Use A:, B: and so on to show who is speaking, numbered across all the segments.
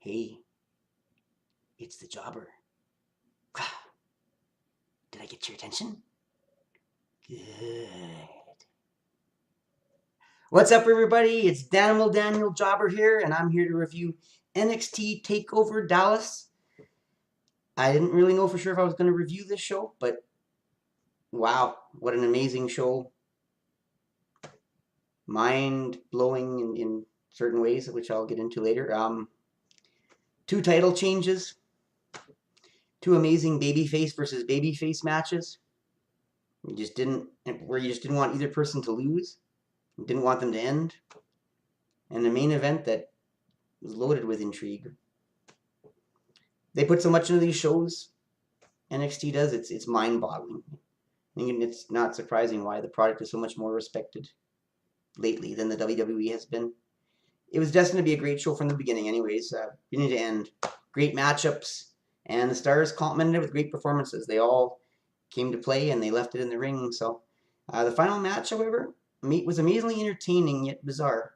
A: Hey, it's the jobber. Did I get your attention? Good. What's up, everybody? It's Daniel Jobber here, and I'm here to review NXT Takeover Dallas. I didn't really know for sure if I was going to review this show, but wow, what an amazing show. Mind-blowing in certain ways, which I'll get into later. Two title changes, two amazing babyface versus babyface matches. You just didn't want either person to lose. You didn't want them to end. And a main event that was loaded with intrigue. They put so much into these shows, NXT does, it's mind-boggling. And it's not surprising why the product is so much more respected lately than the WWE has been. It was destined to be a great show from the beginning anyways, beginning to end. Great matchups, and the stars complemented it with great performances. They all came to play, and they left it in the ring. So the final match, however, was amazingly entertaining yet bizarre,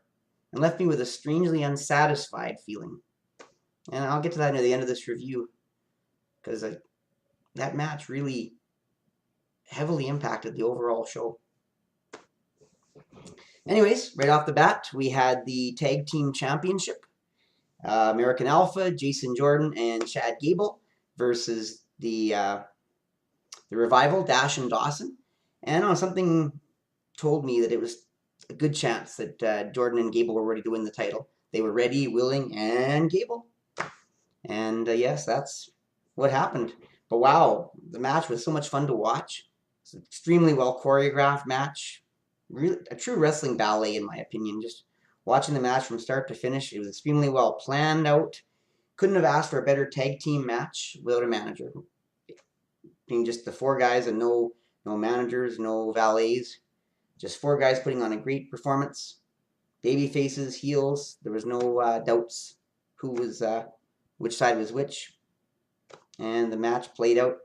A: and left me with a strangely unsatisfied feeling. And I'll get to that near the end of this review, because that match really heavily impacted the overall show. Anyways, right off the bat, we had the Tag Team Championship. American Alpha, Jason Jordan, and Chad Gable versus the Revival, Dash and Dawson. And something told me that it was a good chance that Jordan and Gable were ready to win the title. They were ready, willing, and Gable. And yes, that's what happened. But wow, the match was so much fun to watch. It's an extremely well choreographed match. Really, a true wrestling ballet, in my opinion. Just watching the match from start to finish, it was extremely well planned out. Couldn't have asked for a better tag team match without a manager. Being just the four guys and no managers, no valets. Just four guys putting on a great performance. Baby faces, heels. There was no doubts who was which side was which. And the match played out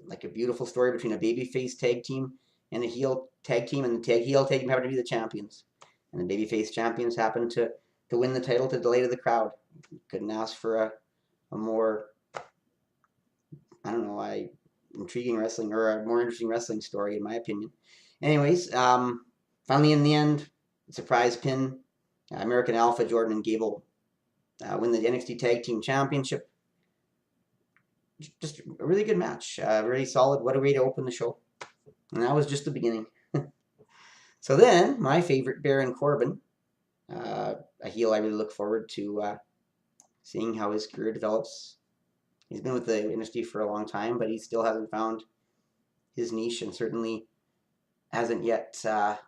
A: like a beautiful story between a babyface tag team and a heel tag team, and the heel tag team happened to be the champions. And the babyface champions happened to win the title to the delight of the crowd. Couldn't ask for a more, intriguing wrestling, or a more interesting wrestling story, in my opinion. Anyways, finally in the end, surprise pin, American Alpha, Jordan, and Gable win the NXT Tag Team Championship. Just a really good match, really solid. What a way to open the show. And that was just the beginning. So then, my favorite, Baron Corbin, a heel I really look forward to seeing how his career develops. He's been with the industry for a long time, but he still hasn't found his niche, and certainly hasn't yet, there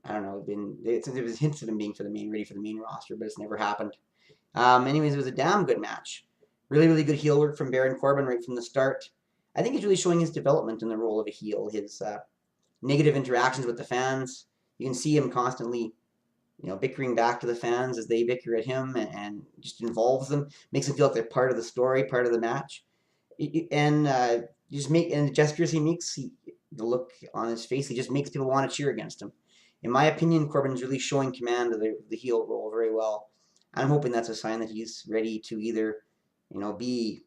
A: was hints of him being ready for the main roster, but it's never happened. Anyways, it was a damn good match. Really, really good heel work from Baron Corbin right from the start. I think he's really showing his development in the role of a heel. His negative interactions with the fans. You can see him constantly, bickering back to the fans as they bicker at him, and just involves them, makes them feel like they're part of the story, part of the match. And the gestures he makes, the look on his face, he just makes people want to cheer against him. In my opinion, Corbin's really showing command of the heel role very well. I'm hoping that's a sign that he's ready to either, be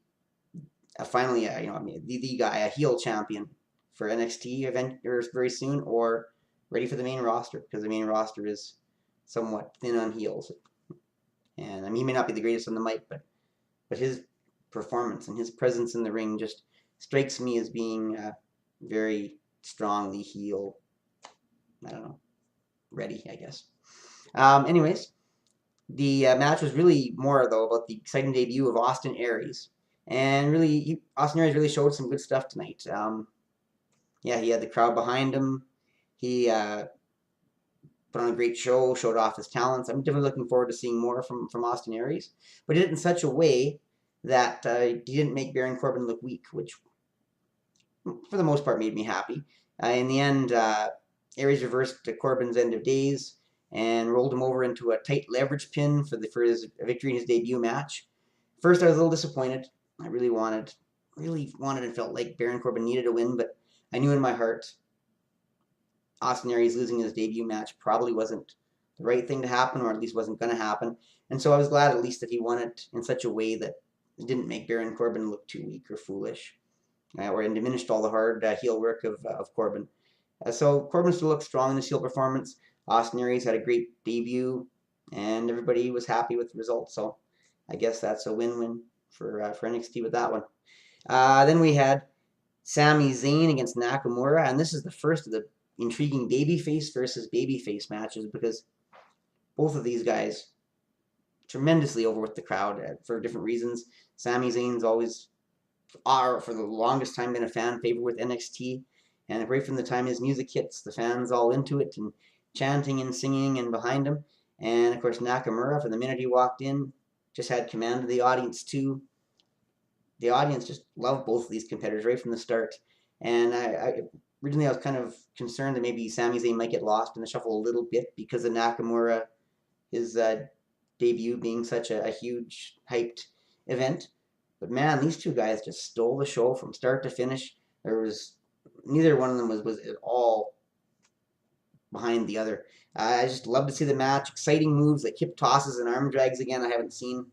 A: finally, the guy, a heel champion for NXT event very soon, or ready for the main roster, because the main roster is somewhat thin on heels. And he may not be the greatest on the mic, but his performance and his presence in the ring just strikes me as being very strongly heel. Ready, I guess. Anyways, the match was really more, though, about the exciting debut of Austin Aries. And really, Austin Aries really showed some good stuff tonight. He had the crowd behind him. He put on a great show, showed off his talents. I'm definitely looking forward to seeing more from Austin Aries. But he did it in such a way that he didn't make Baron Corbin look weak, which, for the most part, made me happy. In the end, Aries reversed Corbin's end of days and rolled him over into a tight leverage pin for his victory in his debut match. First, I was a little disappointed. I really wanted and felt like Baron Corbin needed a win, but I knew in my heart Austin Aries losing his debut match probably wasn't the right thing to happen, or at least wasn't going to happen. And so I was glad at least that he won it in such a way that it didn't make Baron Corbin look too weak or foolish, or diminished all the hard heel work of Corbin. So Corbin still looked strong in his heel performance. Austin Aries had a great debut, and everybody was happy with the result. So I guess that's a win-win for NXT with that one. Then we had Sami Zayn against Nakamura, and this is the first of the intriguing babyface versus babyface matches because both of these guys tremendously over with the crowd for different reasons. Sami Zayn's always, for the longest time, been a fan favorite with NXT, and right from the time his music hits, the fans all into it and chanting and singing and behind him. And of course, Nakamura, from the minute he walked in, just had command of the audience too. The audience just loved both of these competitors right from the start. And originally I was kind of concerned that maybe Sami Zayn might get lost in the shuffle a little bit because of Nakamura, his debut being such a huge hyped event. But man, these two guys just stole the show from start to finish. There was neither one of them was at all behind the other. I just love to see the match. Exciting moves like hip tosses and arm drags again. I haven't seen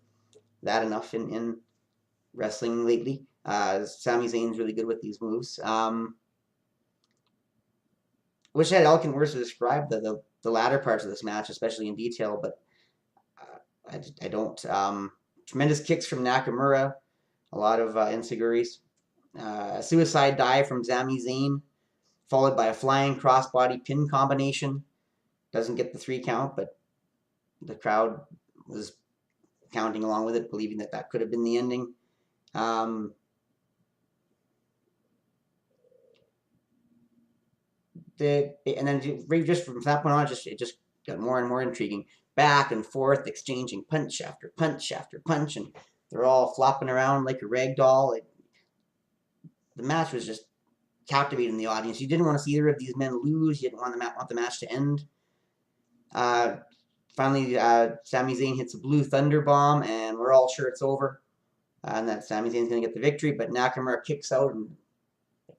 A: that enough in wrestling lately. Sami Zayn's really good with these moves. Wish I had eloquent words to describe the latter parts of this match, especially in detail, but I don't. Tremendous kicks from Nakamura, a lot of enziguris. A suicide dive from Sami Zayn, followed by a flying crossbody pin combination. Doesn't get the 3 count, but the crowd was counting along with it, believing that could have been the ending. And then just from that point on, it just got more and more intriguing. Back and forth, exchanging punch after punch after punch, and they're all flopping around like a rag doll. The match was just captivating the audience. You didn't want to see either of these men lose. You didn't want the match to end. Finally, Sami Zayn hits a blue thunder bomb, and we're all sure it's over, and that Sami Zayn's going to get the victory. But Nakamura kicks out, and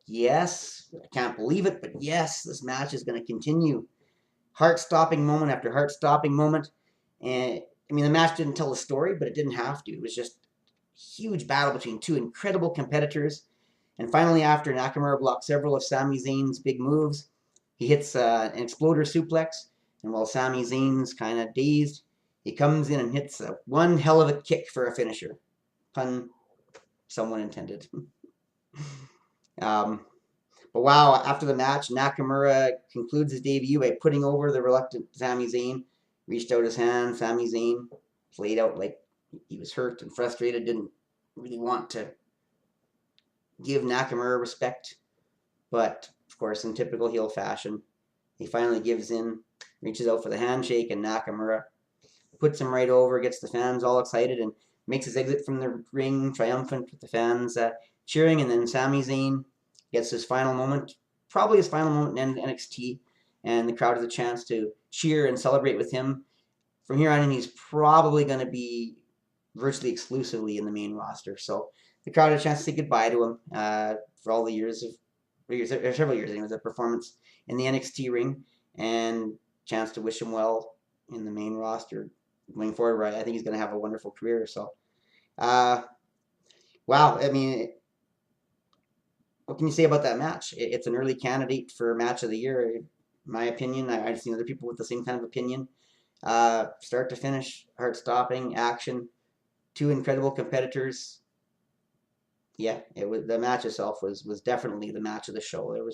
A: yes, I can't believe it, but yes, this match is going to continue. Heart-stopping moment after heart-stopping moment. And I mean, the match didn't tell a story, but it didn't have to. It was just a huge battle between two incredible competitors. And finally, after Nakamura blocked several of Sami Zayn's big moves, he hits an exploder suplex. And while Sami Zayn's kind of dazed, he comes in and hits one hell of a kick for a finisher. Pun someone intended. But wow, after the match, Nakamura concludes his debut by putting over the reluctant Sami Zayn. Reached out his hand. Sami Zayn played out like he was hurt and frustrated, didn't really want to give Nakamura respect. But, of course, in typical heel fashion, he finally gives in, reaches out for the handshake, and Nakamura puts him right over, gets the fans all excited, and makes his exit from the ring triumphant with the fans cheering. And then Sami Zayn gets his final moment, probably his final moment in NXT, and the crowd has a chance to cheer and celebrate with him. From here on in, he's probably going to be virtually exclusively in the main roster. So the crowd had a chance to say goodbye to him for all the several years anyways, of performance in the NXT ring, and chance to wish him well in the main roster going forward. I think he's going to have a wonderful career. So, wow, I mean, what can you say about that match? It's an early candidate for match of the year, in my opinion. I've seen other people with the same kind of opinion. Start to finish, heart-stopping action, 2 incredible competitors. Yeah, the match itself was definitely the match of the show. I don't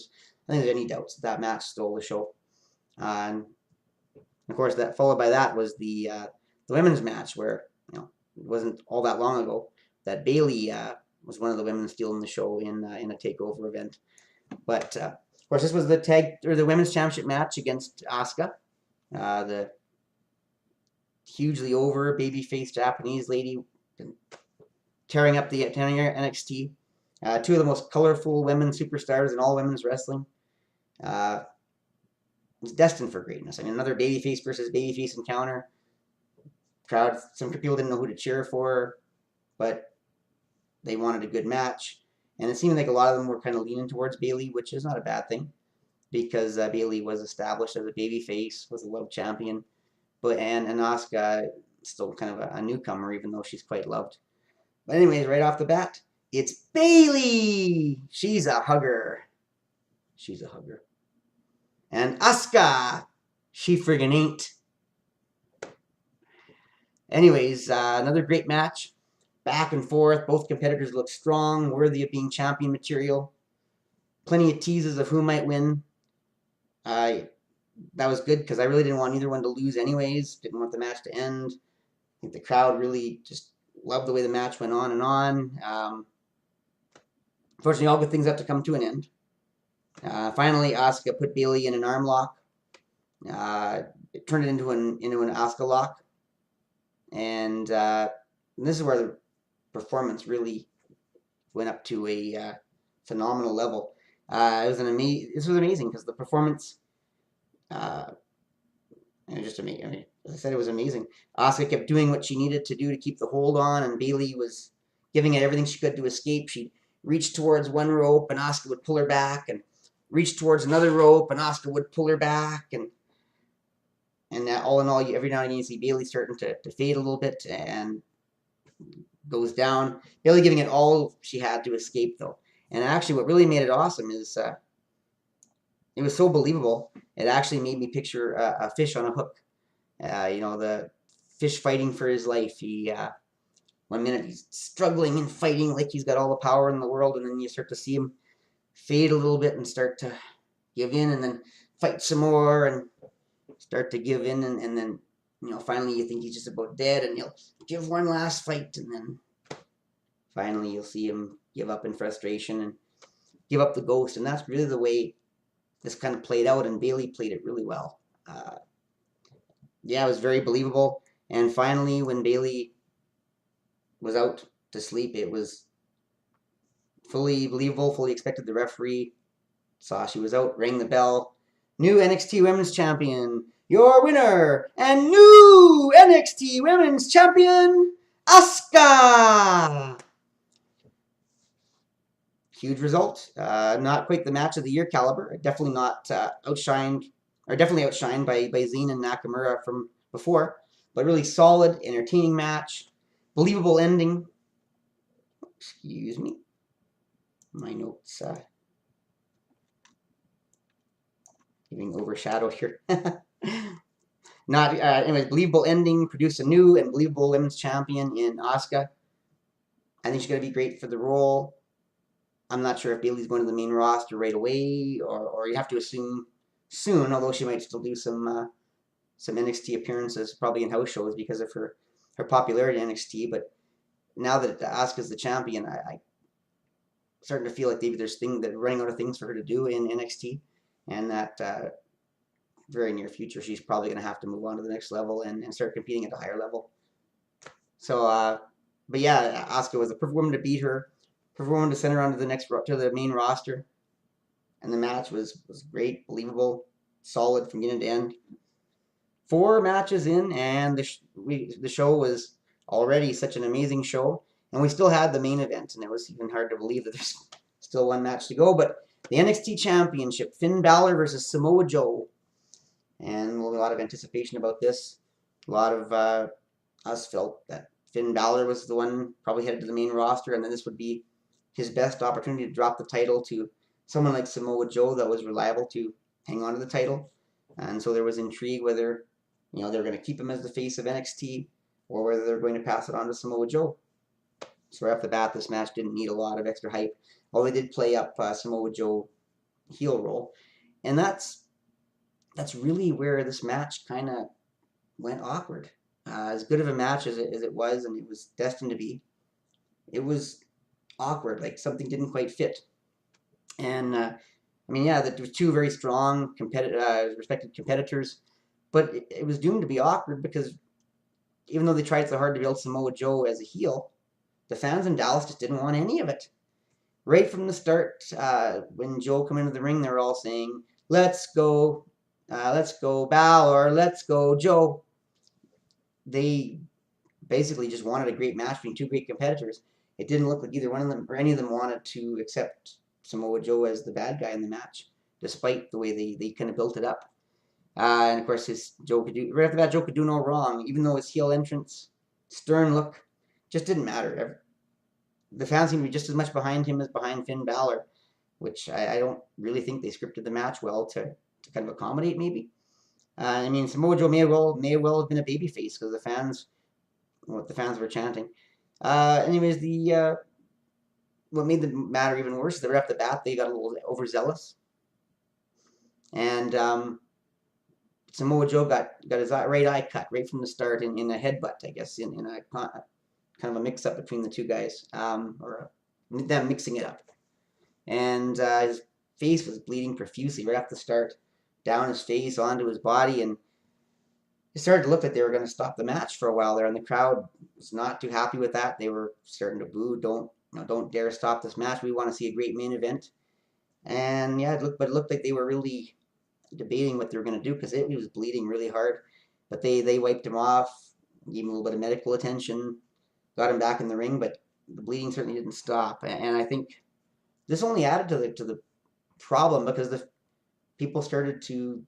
A: think there's any doubts that match stole the show. And of course, that followed by that was the women's match, where it wasn't all that long ago that Bayley was one of the women stealing the show in a takeover event. But of course, this was the women's championship match against Asuka, the hugely over babyface Japanese lady, tearing up the NXT. 2 of the most colorful women superstars in all women's wrestling. Was destined for greatness. I mean, another babyface versus babyface encounter. Crowd, some people didn't know who to cheer for, but they wanted a good match. And it seemed like a lot of them were kind of leaning towards Bayley, which is not a bad thing, because Bayley was established as a babyface, was a world champion. and Asuka still kind of a newcomer, even though she's quite loved. But anyways, right off the bat, it's Bayley. She's a hugger. She's a hugger. And Asuka, she friggin' ain't. Anyways, another great match. Back and forth. Both competitors look strong, worthy of being champion material. Plenty of teases of who might win. That was good because I really didn't want either one to lose anyways. Didn't want the match to end. I think the crowd really just loved the way the match went on and on. Unfortunately, all good things have to come to an end. Finally, Asuka put Bayley in an arm lock. It turned it into an Asuka lock. And this is where the performance really went up to a phenomenal level. This was amazing because the performance, just amazing. I mean, as I said, it was amazing. Asuka kept doing what she needed to do to keep the hold on, and Bayley was giving it everything she could to escape. She'd reach towards one rope, and Asuka would pull her back, and reach towards another rope, and Asuka would pull her back, and all in all, every now and again you see Bayley starting to fade a little bit and goes down. Bayley giving it all she had to escape, though. And actually, what really made it awesome is it was so believable. It actually made me picture a fish on a hook. The fish fighting for his life. He 1 minute he's struggling and fighting like he's got all the power in the world, and then you start to see him fade a little bit and start to give in, and then fight some more and start to give in, and then finally you think he's just about dead, and he'll give one last fight, and then finally you'll see him give up in frustration and give up the ghost. And that's really the way this kind of played out, and Bayley played it really well. It was very believable. And finally, when Bayley was out to sleep, it was fully believable, fully expected. The referee saw she was out, rang the bell. New NXT Women's Champion, your winner, and new NXT Women's Champion, Asuka. Huge result. Not quite the match of the year caliber. Definitely not outshined by Zayn and Nakamura from before, but really solid, entertaining match. Believable ending. Excuse me. My notes getting overshadowed here. Anyways, believable ending. Produced a new and believable women's champion in Asuka. I think she's going to be great for the role. I'm not sure if Bayley's going to the main roster right away, or you have to assume soon, although she might still do some NXT appearances, probably in house shows because of her popularity in NXT. But now that Asuka's the champion, I starting to feel like maybe they're running out of things for her to do in NXT, and that very near future she's probably going to have to move on to the next level and start competing at a higher level. So, but yeah, Asuka was the perfect woman to beat her. Perfect woman to send her on to the main roster, and the match was great, believable, solid from beginning to end. 4 matches in, and the show was already such an amazing show, and we still had the main event, and it was even hard to believe that there's still one match to go. But the NXT Championship, Finn Balor versus Samoa Joe, and a lot of anticipation about this. A lot of us felt that Finn Balor was the one probably headed to the main roster, and then this would be his best opportunity to drop the title to someone like Samoa Joe that was reliable to hang on to the title. And so there was intrigue whether they were going to keep him as the face of NXT or whether they're going to pass it on to Samoa Joe. So right off the bat, this match didn't need a lot of extra hype. Although they did play up Samoa Joe heel role. And that's really where this match kind of went awkward. As good of a match as it was, and it was destined to be, it was awkward. Like something didn't quite fit. And there were 2 very strong, respected competitors, but it was doomed to be awkward because even though they tried so hard to build Samoa Joe as a heel, the fans in Dallas just didn't want any of it. Right from the start, when Joe came into the ring, they were all saying, let's go Balor, let's go Joe. They basically just wanted a great match between 2 great competitors. It didn't look like either one of them or any of them wanted to accept Samoa Joe as the bad guy in the match, despite the way they kind of built it up. And of course, right after that, Joe could do no wrong. Even though his heel entrance, stern look, just didn't matter. The fans seemed to be just as much behind him as behind Finn Balor, which I don't really think they scripted the match well to kind of accommodate maybe. I mean, Samoa Joe may well have been a babyface because what the fans were chanting. Anyways, what made the matter even worse is that right off the bat they got a little overzealous, and Samoa Joe got his right eye cut right from the start in a headbutt, I guess, in a kind of a mix up between the two guys, or them mixing it up, and his face was bleeding profusely right off the start, down his face onto his body, and it started to look like they were going to stop the match for a while there, and the crowd was not too happy with that. They were starting to boo, don't dare stop this match. We want to see a great main event. And yeah, it looked like they were really debating what they were going to do because he was bleeding really hard. But they wiped him off, gave him a little bit of medical attention, got him back in the ring, but the bleeding certainly didn't stop. And I think this only added to the problem because the people started to,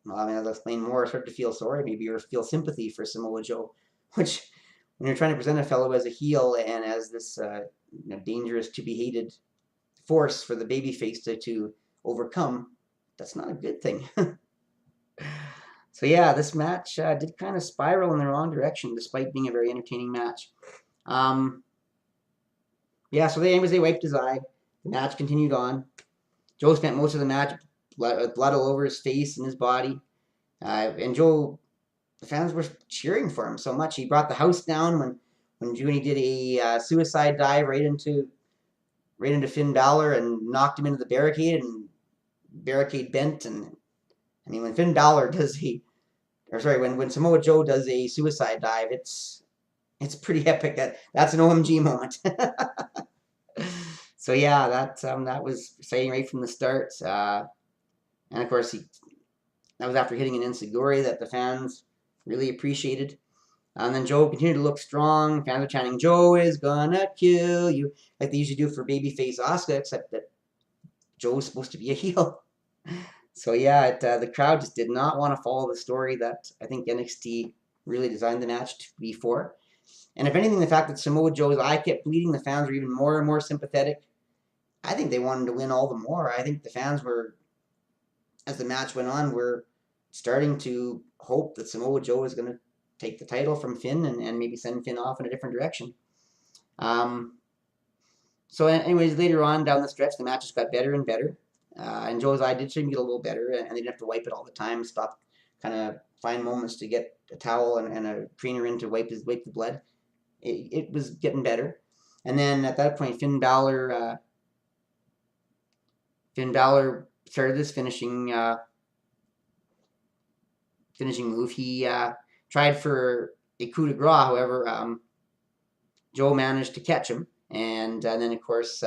A: well, I mean, I'll explain more, started to feel sorry maybe or feel sympathy for Samoa Joe, which when you're trying to present a fellow as a heel and as this dangerous to be hated force for the babyface to overcome, that's not a good thing. So yeah, this match did kind of spiral in the wrong direction despite being a very entertaining match. Yeah, so anyways, they wiped his eye. The match continued on. Joe spent most of the match blood all over his face and his body. And Joe, the fans were cheering for him so much. He brought the house down when Junie did a suicide dive right into Finn Balor and knocked him into the barricade, and barricade bent. And I mean, when Finn Balor when Samoa Joe does a suicide dive, it's pretty epic. That's an OMG moment. So yeah, that was exciting right from the start. And of course, that was after hitting an enziguri that the fans really appreciated. And then Joe continued to look strong. Fans are chanting, "Joe is gonna kill you," like they usually do for babyface Asuka, except that Joe was supposed to be a heel. So yeah, the crowd just did not want to follow the story that I think NXT really designed the match to be for. And if anything, the fact that Samoa Joe's eye kept bleeding, the fans were even more and more sympathetic. I think they wanted to win all the more. I think the fans were, as the match went on, were starting to hope that Samoa Joe was going to take the title from Finn and maybe send Finn off in a different direction. So anyways, later on down the stretch, the matches got better and better. And Joe's eye did seem to get a little better, and they didn't have to wipe it all the time. Stop, kind of find moments to get a towel and a cleaner in to wipe the blood. It was getting better. And then at that point, Finn Balor started this finishing move. He tried for a coup de grace, however, Joe managed to catch him. And then, of course,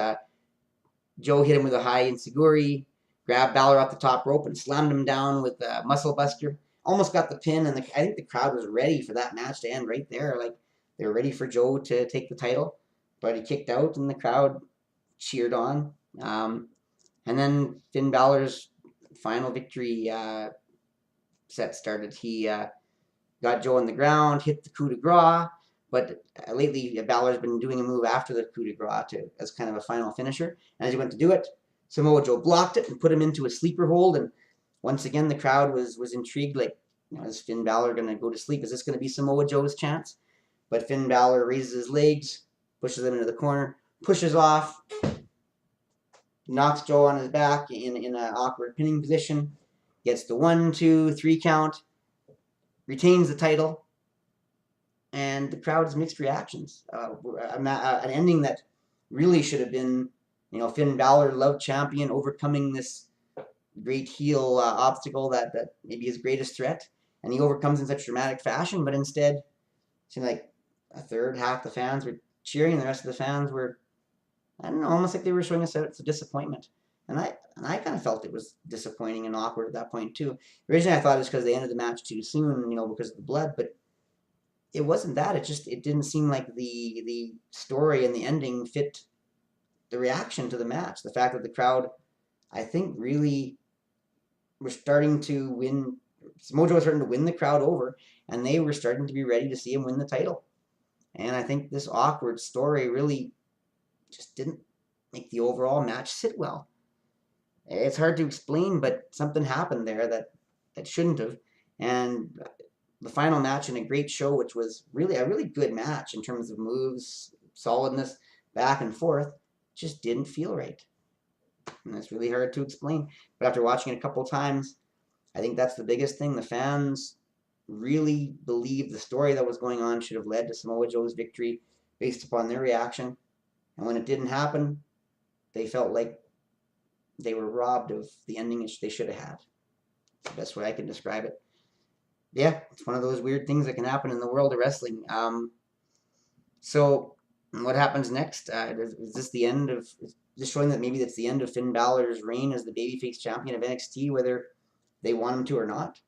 A: Joe hit him with a high enziguri, grabbed Balor off the top rope and slammed him down with a muscle buster. Almost got the pin, and I think the crowd was ready for that match to end right there. Like, they were ready for Joe to take the title, but he kicked out, and the crowd cheered on. And then Finn Balor's final victory set started. He got Joe on the ground, hit the coup de grace, but lately Balor's been doing a move after the coup de grace as kind of a final finisher. And as he went to do it, Samoa Joe blocked it and put him into a sleeper hold. And once again, the crowd was intrigued, like, is Finn Balor going to go to sleep? Is this going to be Samoa Joe's chance? But Finn Balor raises his legs, pushes him into the corner, pushes off, knocks Joe on his back in an awkward pinning position, gets the 1, 2, 3 count, retains the title, and the crowd's mixed reactions. An ending that really should have been, Finn Balor, love champion, overcoming this great heel obstacle that maybe his greatest threat, and he overcomes in such dramatic fashion. But instead, it seemed like a third, half the fans were cheering, and the rest of the fans were, I don't know, almost like they were showing us that it's a disappointment. And I kind of felt it was disappointing and awkward at that point too. Originally, I thought it was because they ended the match too soon, because of the blood, but it wasn't that. It didn't seem like the story and the ending fit the reaction to the match. The fact that the crowd, I think, really were starting to win Samoa Joe was starting to win the crowd over, and they were starting to be ready to see him win the title. And I think this awkward story really just didn't make the overall match sit well. It's hard to explain, but something happened there that shouldn't have. And the final match in a great show, which was really a really good match in terms of moves, solidness, back and forth, just didn't feel right. And that's really hard to explain. But after watching it a couple times, I think that's the biggest thing. The fans really believed the story that was going on should have led to Samoa Joe's victory based upon their reaction. And when it didn't happen, they felt like they were robbed of the ending they should have had. That's the best way I can describe it. Yeah, it's one of those weird things that can happen in the world of wrestling. So what happens next? Is this the end of? Is this showing that maybe that's the end of Finn Balor's reign as the babyface champion of NXT, whether they want him to or not?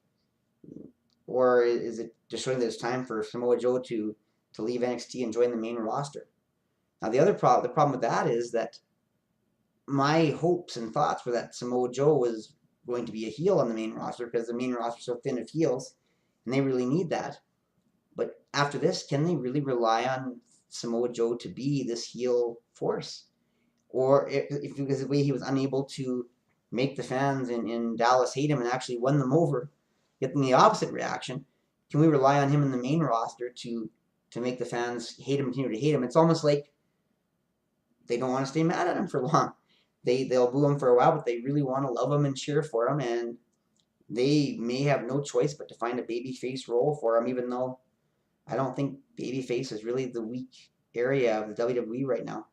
A: Or is it just showing that it's time for Samoa Joe to leave NXT and join the main roster? Now the problem with that is that my hopes and thoughts were that Samoa Joe was going to be a heel on the main roster because the main roster is so thin of heels, and they really need that. But after this, can they really rely on Samoa Joe to be this heel force? Or if because the way he was unable to make the fans in Dallas hate him and actually won them over, get them the opposite reaction, can we rely on him in the main roster to make the fans hate him, continue to hate him? It's almost like they don't want to stay mad at him for long. They'll boo him for a while, but they really want to love him and cheer for him, and they may have no choice but to find a babyface role for him, even though I don't think babyface is really the weak area of the WWE right now.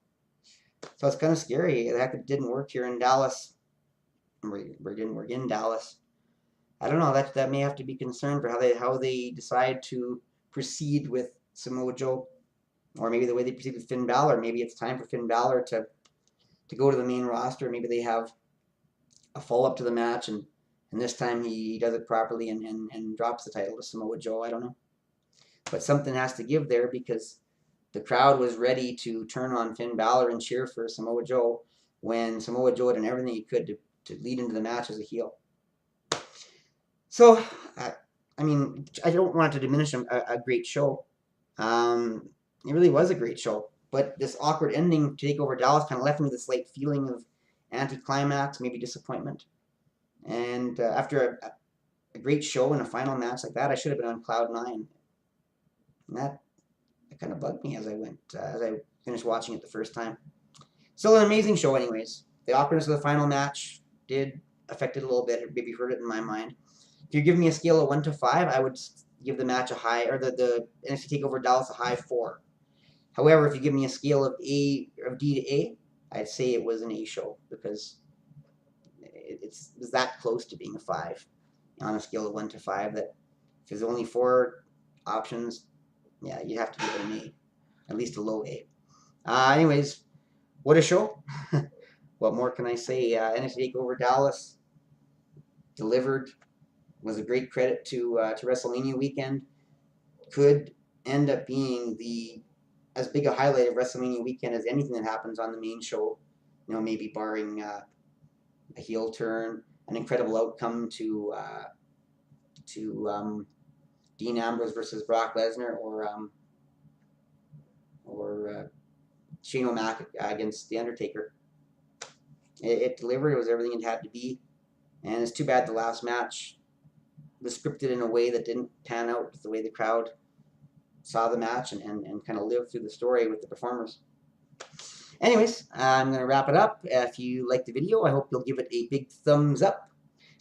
A: So it's kind of scary. The fact that it didn't work here in Dallas, or didn't work in Dallas. I don't know. That may have to be concerned for how they decide to proceed with Samoa Joe, or maybe the way they proceed with Finn Balor. Maybe it's time for Finn Balor to go to the main roster. Maybe they have a follow-up to the match, and this time he does it properly and drops the title to Samoa Joe. I don't know. But something has to give there because the crowd was ready to turn on Finn Balor and cheer for Samoa Joe when Samoa Joe had done everything he could to lead into the match as a heel. So, I mean, I don't want to diminish a great show. It really was a great show. But this awkward ending to Takeover Dallas kind of left me with a slight feeling of anticlimax, maybe disappointment. And after a great show and a final match like that, I should have been on cloud nine. And that kind of bugged me as I finished watching it the first time. Still an amazing show anyways. The awkwardness of the final match did affect it a little bit, or maybe hurt it in my mind. If you give me a scale of 1 to 5, I would give the match a high, or the NXT Takeover Dallas a high 4. However, if you give me a scale of D to A, I'd say it was an A show because it's that close to being a 5 on a scale of 1 to 5. That if there's only 4 options, yeah, you'd have to give it an A, at least a low A. Anyways, what a show! What more can I say? NXT Takeover Dallas delivered. Was a great credit to WrestleMania weekend. Could end up being as big a highlight of WrestleMania weekend as anything that happens on the main show. You know, maybe barring a heel turn, an incredible outcome to Dean Ambrose versus Brock Lesnar, or Shane O'Mac against The Undertaker. It delivered. It was everything it had to be, and it's too bad the last match was scripted in a way that didn't pan out the way the crowd saw the match and kind of lived through the story with the performers. Anyways, I'm going to wrap it up. If you liked the video, I hope you'll give it a big thumbs up.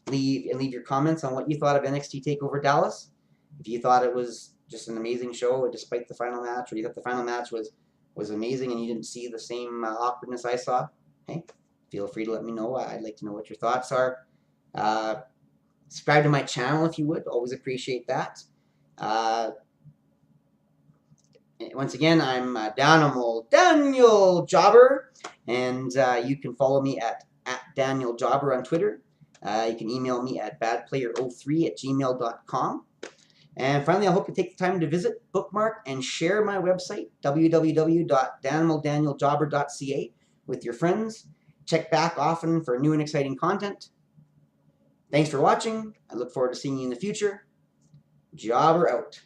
A: Leave your comments on what you thought of NXT Takeover Dallas. If you thought it was just an amazing show despite the final match, or you thought the final match was amazing and you didn't see the same awkwardness I saw, hey, feel free to let me know. I'd like to know what your thoughts are. Subscribe to my channel if you would. Always appreciate that. Once again, I'm Danimal Daniel Jobber, and you can follow me at Daniel Jobber on Twitter. You can email me at badplayer03@gmail.com. And finally, I hope you take the time to visit, bookmark, and share my website, www.danimaldanielJobber.ca, with your friends. Check back often for new and exciting content. Thanks for watching. I look forward to seeing you in the future. Jobber out.